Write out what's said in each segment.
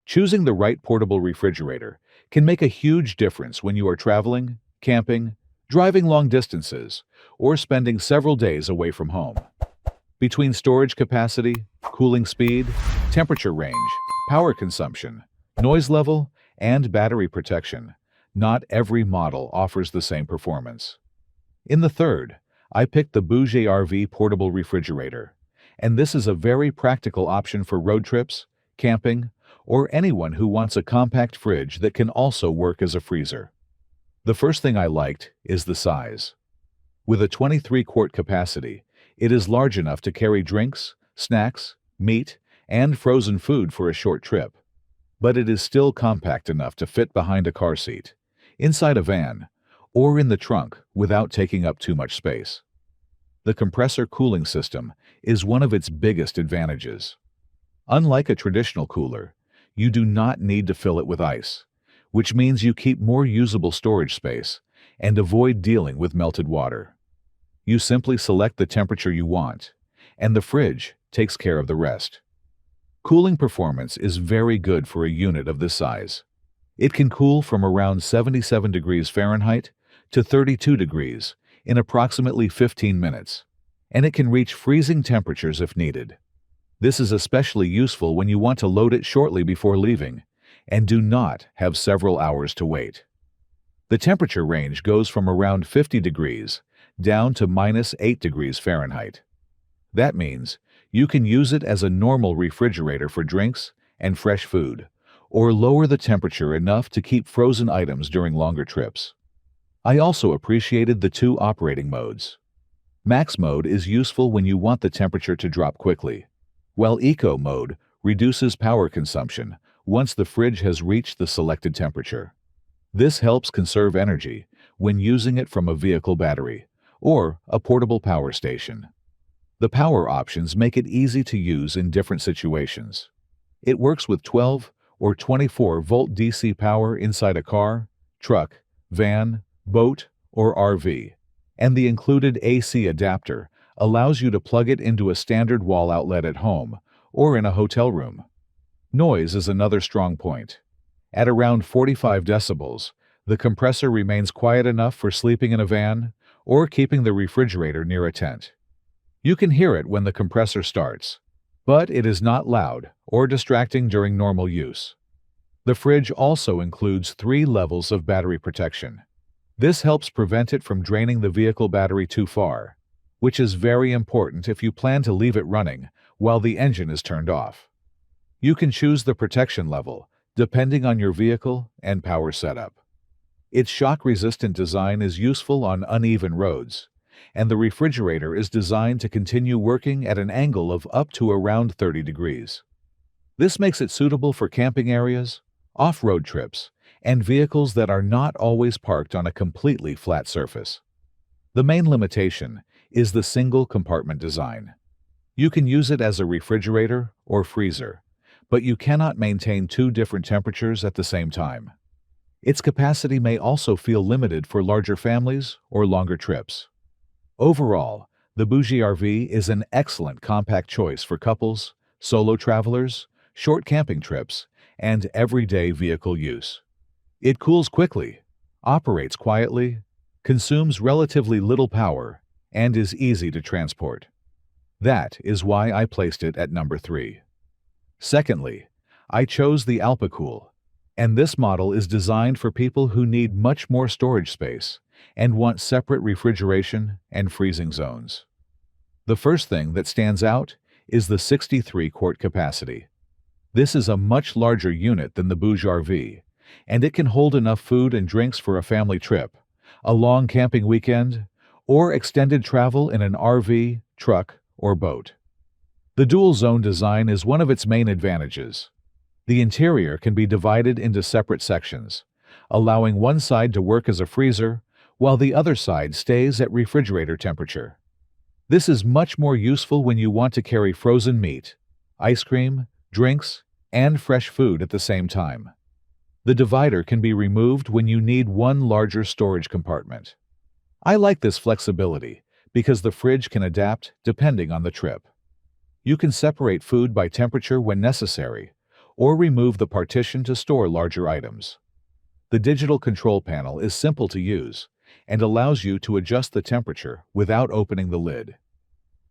Choosing the right portable refrigerator can make a huge difference when you are traveling, camping, driving long distances, or spending several days away from home. Between storage capacity, cooling speed, temperature range, power consumption, noise level, and battery protection, not every model offers the same performance. In the third, I picked the Bougie RV portable refrigerator, and this is a very practical option for road trips, camping, or anyone who wants a compact fridge that can also work as a freezer. The first thing I liked is the size. With a 23-quart capacity, it is large enough to carry drinks, snacks, meat, and frozen food for a short trip. But it is still compact enough to fit behind a car seat, inside a van, or in the trunk without taking up too much space. The compressor cooling system is one of its biggest advantages. Unlike a traditional cooler, you do not need to fill it with ice, which means you keep more usable storage space and avoid dealing with melted water. You simply select the temperature you want, and the fridge takes care of the rest. Cooling performance is very good for a unit of this size. It can cool from around 77 degrees Fahrenheit to 32 degrees in approximately 15 minutes, and it can reach freezing temperatures if needed. This is especially useful when you want to load it shortly before leaving and do not have several hours to wait. The temperature range goes from around 50 degrees down to -8 degrees Fahrenheit. That means you can use it as a normal refrigerator for drinks and fresh food, or lower the temperature enough to keep frozen items during longer trips. I also appreciated the two operating modes. Max mode is useful when you want the temperature to drop quickly, while Eco mode reduces power consumption once the fridge has reached the selected temperature. This helps conserve energy when using it from a vehicle battery or a portable power station. The power options make it easy to use in different situations. It works with 12 or 24-volt DC power inside a car, truck, van, boat, or RV, and the included AC adapter allows you to plug it into a standard wall outlet at home or in a hotel room. Noise is another strong point. At around 45 decibels, the compressor remains quiet enough for sleeping in a van or keeping the refrigerator near a tent. You can hear it when the compressor starts, but it is not loud or distracting during normal use. The fridge also includes 3 levels of battery protection. This helps prevent it from draining the vehicle battery too far, which is very important if you plan to leave it running while the engine is turned off. You can choose the protection level depending on your vehicle and power setup. Its shock-resistant design is useful on uneven roads, and the refrigerator is designed to continue working at an angle of up to around 30 degrees. This makes it suitable for camping areas, off-road trips, and vehicles that are not always parked on a completely flat surface. The main limitation is the single compartment design. You can use it as a refrigerator or freezer, but you cannot maintain 2 different temperatures at the same time. Its capacity may also feel limited for larger families or longer trips. Overall, the Bougie RV is an excellent compact choice for couples, solo travelers, short camping trips, and everyday vehicle use. It cools quickly, operates quietly, consumes relatively little power, and is easy to transport. That is why I placed it at number 3. Secondly, I chose the Alpicool, and this model is designed for people who need much more storage space and want separate refrigeration and freezing zones. The first thing that stands out is the 63-quart capacity. This is a much larger unit than the Bougie RV, and it can hold enough food and drinks for a family trip, a long camping weekend, or extended travel in an RV, truck, or boat. The dual-zone design is one of its main advantages. The interior can be divided into separate sections, allowing one side to work as a freezer while the other side stays at refrigerator temperature. This is much more useful when you want to carry frozen meat, ice cream, drinks, and fresh food at the same time. The divider can be removed when you need one larger storage compartment. I like this flexibility because the fridge can adapt depending on the trip. You can separate food by temperature when necessary, or remove the partition to store larger items. The digital control panel is simple to use and allows you to adjust the temperature without opening the lid.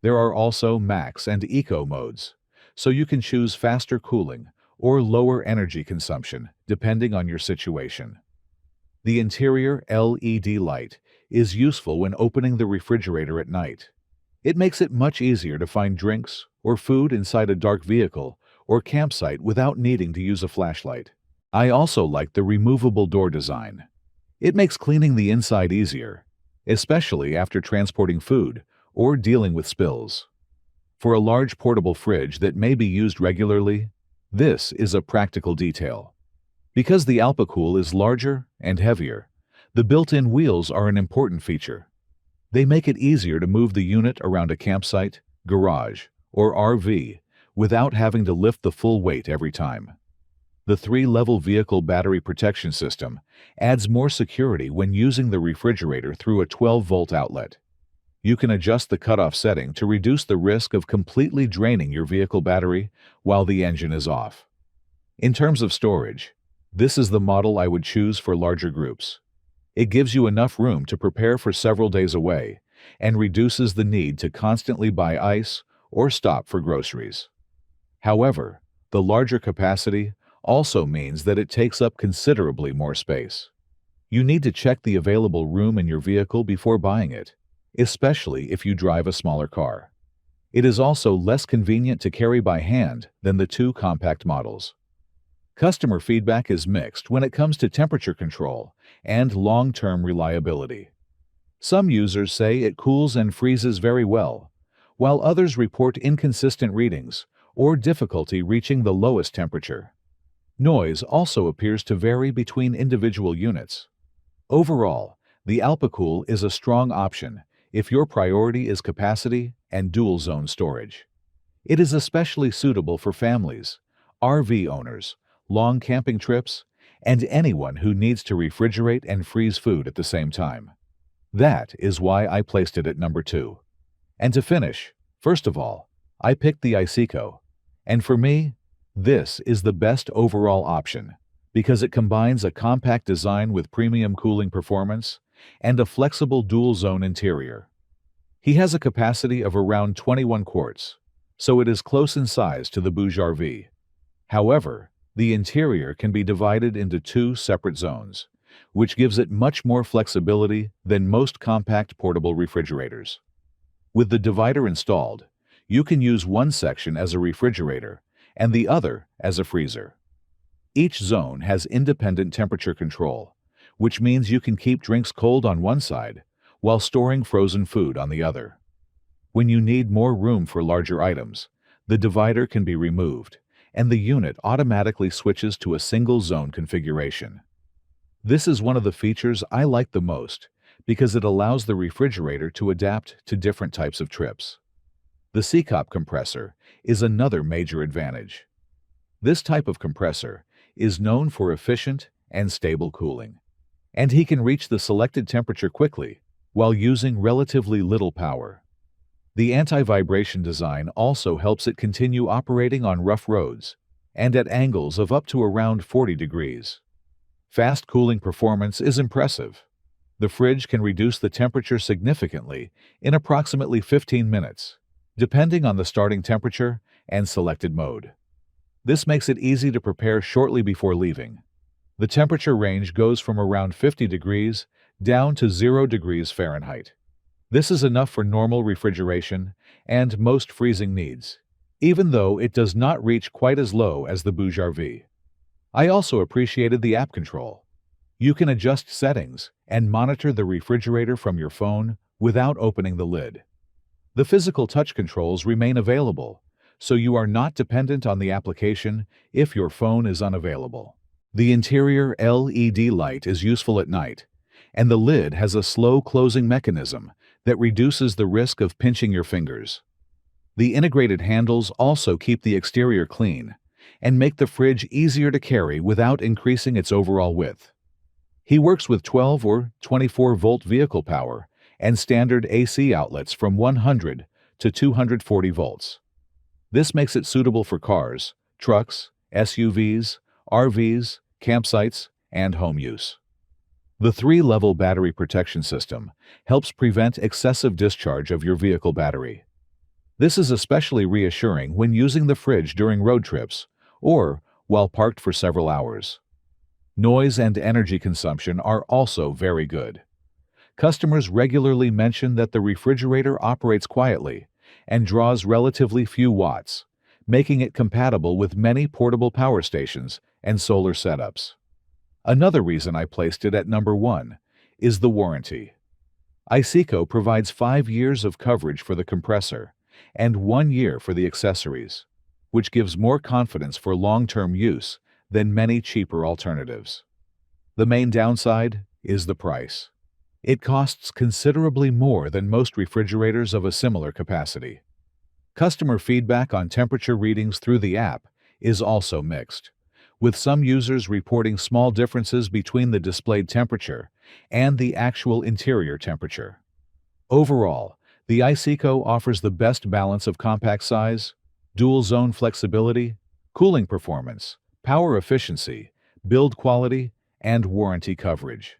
There are also max and eco modes, so you can choose faster cooling or lower energy consumption depending on your situation. The interior LED light is useful when opening the refrigerator at night. It makes it much easier to find drinks or food inside a dark vehicle or campsite without needing to use a flashlight. I also like the removable door design. It makes cleaning the inside easier, especially after transporting food or dealing with spills. For a large portable fridge that may be used regularly, this is a practical detail. Because the Alpicool is larger and heavier, the built-in wheels are an important feature. They make it easier to move the unit around a campsite, garage, or RV without having to lift the full weight every time. The 3-level vehicle battery protection system adds more security when using the refrigerator through a 12-volt outlet. You can adjust the cutoff setting to reduce the risk of completely draining your vehicle battery while the engine is off. In terms of storage, this is the model I would choose for larger groups. It gives you enough room to prepare for several days away and reduces the need to constantly buy ice or stop for groceries. However, the larger capacity also means that it takes up considerably more space. You need to check the available room in your vehicle before buying it, especially if you drive a smaller car. It is also less convenient to carry by hand than the 2 compact models. Customer feedback is mixed when it comes to temperature control and long-term reliability. Some users say it cools and freezes very well, while others report inconsistent readings or difficulty reaching the lowest temperature. Noise also appears to vary between individual units. Overall, the Alpicool is a strong option if your priority is capacity and dual-zone storage. It is especially suitable for families, RV owners, long camping trips, and anyone who needs to refrigerate and freeze food at the same time. That is why I placed it at number 2. And to finish, first of all, I picked the Iceco. And for me, this is the best overall option because it combines a compact design with premium cooling performance and a flexible dual-zone interior. He has a capacity of around 21 quarts, so it is close in size to the Bouge RV. However, the interior can be divided into 2 separate zones, which gives it much more flexibility than most compact portable refrigerators. With the divider installed, you can use one section as a refrigerator and the other as a freezer. Each zone has independent temperature control, which means you can keep drinks cold on one side while storing frozen food on the other. When you need more room for larger items, the divider can be removed, and the unit automatically switches to a single zone configuration. This is one of the features I like the most because it allows the refrigerator to adapt to different types of trips. The Seacop compressor is another major advantage. This type of compressor is known for efficient and stable cooling, and he can reach the selected temperature quickly while using relatively little power. The anti-vibration design also helps it continue operating on rough roads and at angles of up to around 40 degrees. Fast cooling performance is impressive. The fridge can reduce the temperature significantly in approximately 15 minutes, depending on the starting temperature and selected mode. This makes it easy to prepare shortly before leaving. The temperature range goes from around 50 degrees down to 0 degrees Fahrenheit. This is enough for normal refrigeration and most freezing needs, even though it does not reach quite as low as the Bouge RV. I also appreciated the app control. You can adjust settings and monitor the refrigerator from your phone without opening the lid. The physical touch controls remain available, so you are not dependent on the application if your phone is unavailable. The interior LED light is useful at night, and the lid has a slow closing mechanism that reduces the risk of pinching your fingers. The integrated handles also keep the exterior clean and make the fridge easier to carry without increasing its overall width. He works with 12 or 24-volt vehicle power and standard AC outlets from 100 to 240 volts. This makes it suitable for cars, trucks, SUVs, RVs, campsites, and home use. The 3-level battery protection system helps prevent excessive discharge of your vehicle battery. This is especially reassuring when using the fridge during road trips or while parked for several hours. Noise and energy consumption are also very good. Customers regularly mention that the refrigerator operates quietly and draws relatively few watts, making it compatible with many portable power stations and solar setups. Another reason I placed it at number 1 is the warranty. iSeco provides 5 years of coverage for the compressor and 1 year for the accessories, which gives more confidence for long-term use than many cheaper alternatives. The main downside is the price. It costs considerably more than most refrigerators of a similar capacity. Customer feedback on temperature readings through the app is also mixed, with some users reporting small differences between the displayed temperature and the actual interior temperature. Overall, the iSeco offers the best balance of compact size, dual-zone flexibility, cooling performance, power efficiency, build quality, and warranty coverage.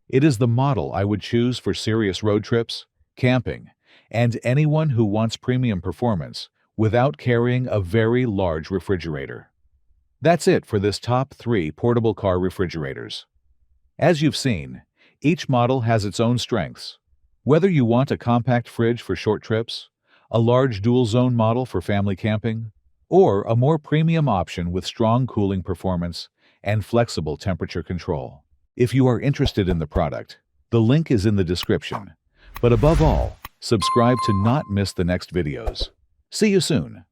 It is the model I would choose for serious road trips, camping, and anyone who wants premium performance without carrying a very large refrigerator. That's it for this top 3 portable car refrigerators. As you've seen, each model has its own strengths. Whether you want a compact fridge for short trips, a large dual-zone model for family camping, or a more premium option with strong cooling performance and flexible temperature control. If you are interested in the product, the link is in the description. But above all, subscribe to not miss the next videos. See you soon.